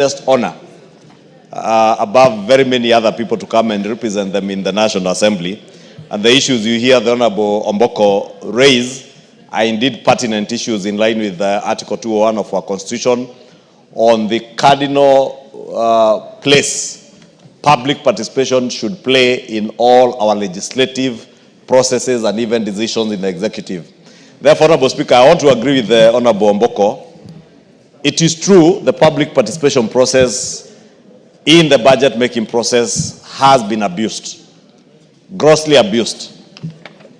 Just honor above very many other people to come and represent them in the National Assembly. And the issues you hear the Honorable Omboko raise are indeed pertinent issues in line with Article 201 of our Constitution on the cardinal place public participation should play in all our legislative processes and even decisions in the executive. Therefore, Honorable Speaker, I want to agree with the Honorable Omboko. It is true the public participation process in the budget making process has been abused, grossly abused.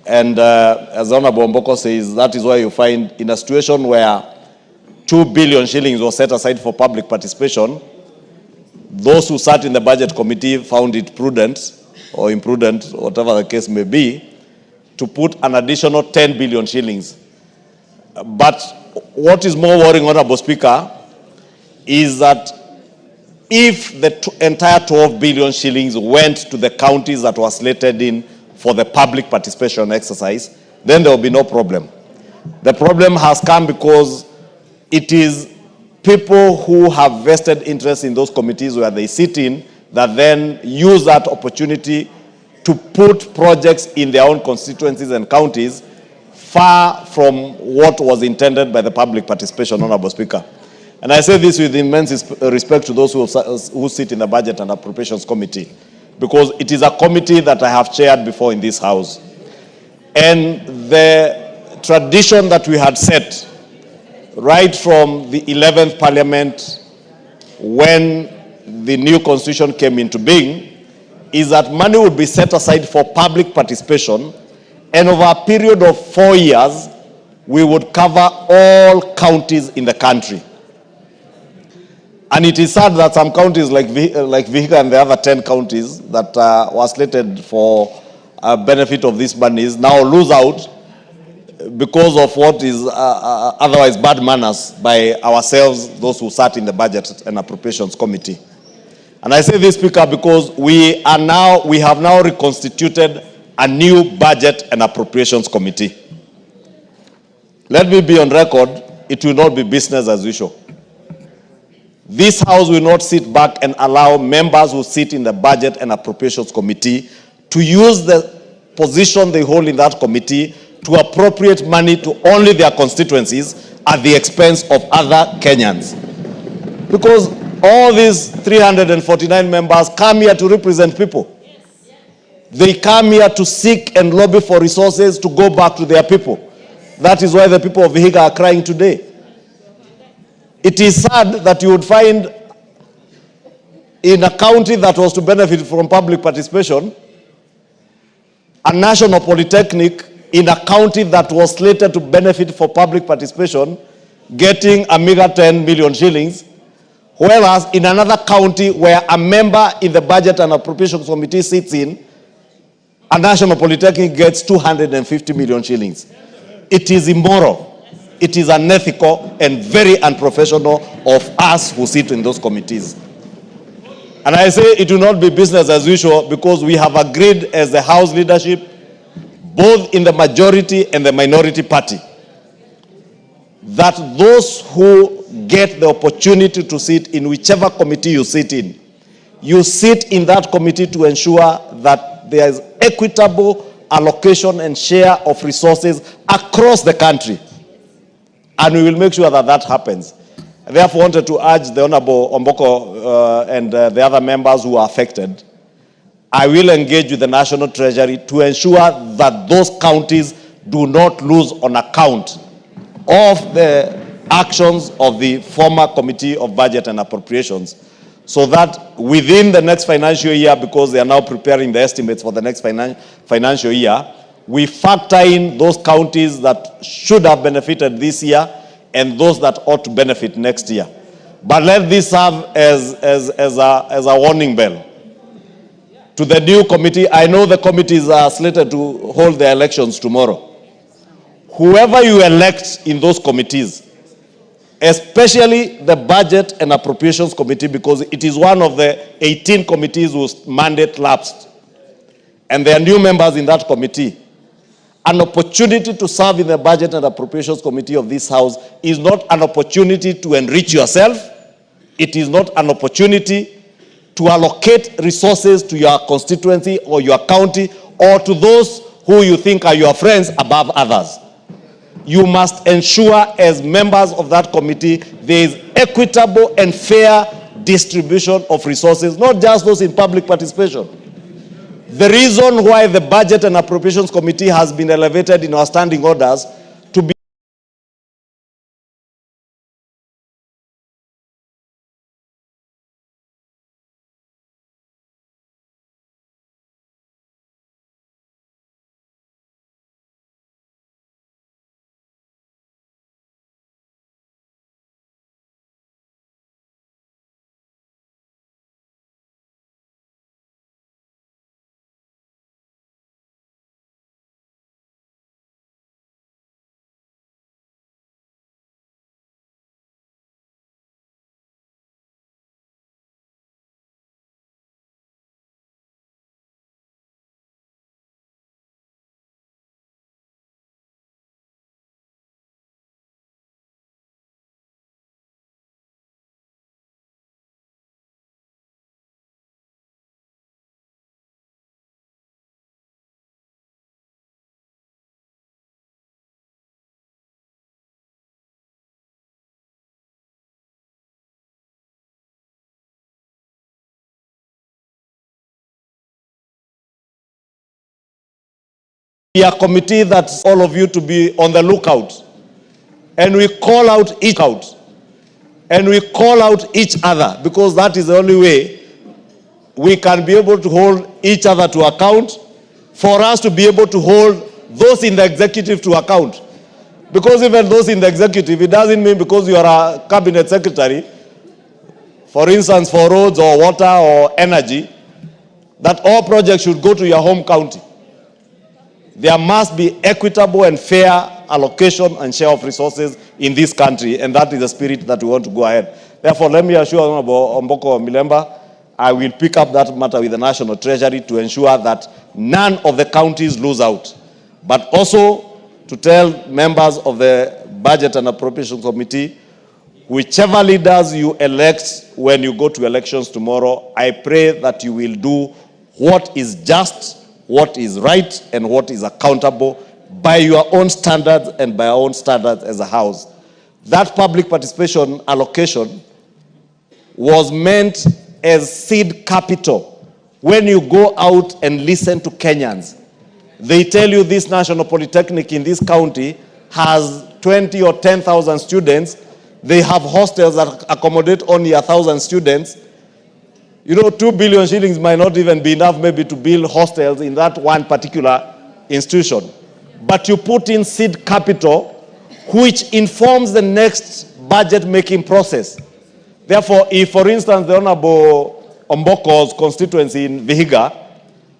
And as Honorable Omboko says, that is why you find in a situation where 2 billion shillings was set aside for public participation, those who sat in the budget committee found it prudent or imprudent, whatever the case may be, to put an additional 10 billion shillings. But what is more worrying, Honorable Speaker, is that if the entire 12 billion shillings went to the counties that were slated in for the public participation exercise, then there will be no problem. The problem has come because it is people who have vested interest in those committees where they sit in that then use that opportunity to put projects in their own constituencies and counties far from what was intended by the public participation, Honorable Speaker. And I say this with immense respect to those who sit in the Budget and Appropriations Committee, because it is a committee that I have chaired before in this House. And the tradition that we had set right from the 11th Parliament when the new Constitution came into being is that money would be set aside for public participation, and over a period of 4 years, we would cover all counties in the country. And it is sad that some counties like Vihiga and the other 10 counties that were slated for benefit of these monies now lose out because of what is otherwise bad manners by ourselves, those who sat in the Budget and Appropriations Committee. And I say this, Speaker, because we have now reconstituted a new Budget and Appropriations Committee. Let me be on record, it will not be business as usual. This House will not sit back and allow members who sit in the Budget and Appropriations Committee to use the position they hold in that committee to appropriate money to only their constituencies at the expense of other Kenyans. Because all these 349 members come here to represent people. They come here to seek and lobby for resources to go back to their people. That is why the people of Vihiga are crying today. It is sad that you would find in a county that was to benefit from public participation, a national polytechnic in a county that was slated to benefit for public participation, getting a meager 10 million shillings, whereas in another county where a member in the Budget and Appropriations Committee sits in, a national polytechnic gets 250 million shillings. It is immoral, it is unethical, and very unprofessional of us who sit in those committees. And I say it will not be business as usual because we have agreed as the House leadership, both in the majority and the minority party, that those who get the opportunity to sit in whichever committee you sit in that committee to ensure that there is equitable allocation and share of resources across the country. And we will make sure that that happens. I therefore wanted to urge the Honorable Omboko and the other members who are affected. I will engage with the National Treasury to ensure that those counties do not lose on account of the actions of the former Committee of Budget and Appropriations, so that within the next financial year, because they are now preparing the estimates for the next financial year, we factor in those counties that should have benefited this year and those that ought to benefit next year. But let this serve as a warning bell to the new committee. I know the committees are slated to hold their elections tomorrow. Whoever you elect in those committees, especially the Budget and Appropriations Committee, because it is one of the 18 committees whose mandate lapsed, and there are new members in that committee. An opportunity to serve in the Budget and Appropriations Committee of this House is not an opportunity to enrich yourself. It is not an opportunity to allocate resources to your constituency or your county or to those who you think are your friends above others. You must ensure, as members of that committee, there is equitable and fair distribution of resources, not just those in public participation. The reason why the Budget and Appropriations Committee has been elevated in our standing orders to be a committee that's all of you to be on the lookout. And we call out each other, because that is the only way we can be able to hold each other to account, for us to be able to hold those in the executive to account. Because even those in the executive, it doesn't mean because you are a cabinet secretary, for instance, for roads or water or energy, that all projects should go to your home county. There must be equitable and fair allocation and share of resources in this country, and that is the spirit that we want to go ahead. Therefore, let me assure Honorable Omboko Milemba, I will pick up that matter with the National Treasury to ensure that none of the counties lose out, but also to tell members of the Budget and Appropriations Committee, whichever leaders you elect when you go to elections tomorrow, I pray that you will do what is just, what is right, and what is accountable by your own standards and by our own standards as a house. That public participation allocation was meant as seed capital. When you go out and listen to Kenyans, they tell you this National Polytechnic in this county has 20 or 10,000 students. They have hostels that accommodate only 1,000 students. You know, 2 billion shillings might not even be enough maybe to build hostels in that one particular institution. But you put in seed capital, which informs the next budget-making process. Therefore, if, for instance, the Honorable Omboko's constituency in Vihiga,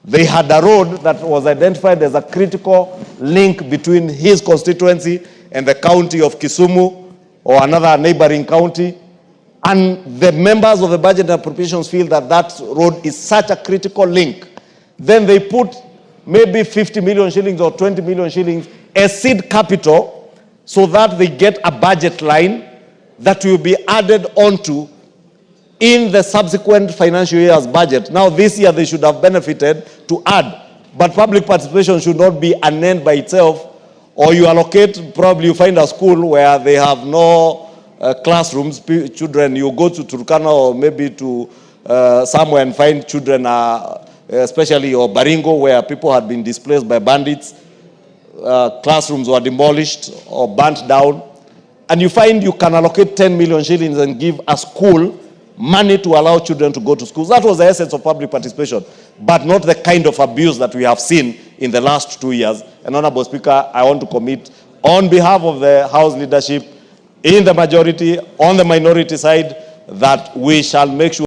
they had a road that was identified as a critical link between his constituency and the county of Kisumu or another neighboring county, and the members of the Budget and Appropriations feel that that road is such a critical link, then they put maybe 50 million shillings or 20 million shillings as seed capital so that they get a budget line that will be added onto in the subsequent financial year's budget. Now, this year they should have benefited to add, but public participation should not be an end by itself, or you allocate, probably you find a school where they have no classrooms, children, you go to Turkana or maybe to somewhere and find children, especially or Baringo, where people had been displaced by bandits, classrooms were demolished or burnt down, and you find you can allocate 10 million shillings and give a school money to allow children to go to schools. That was the essence of public participation, but not the kind of abuse that we have seen in the last 2 years. And Honorable Speaker, I want to commit on behalf of the House leadership, in the majority, on the minority side, that we shall make sure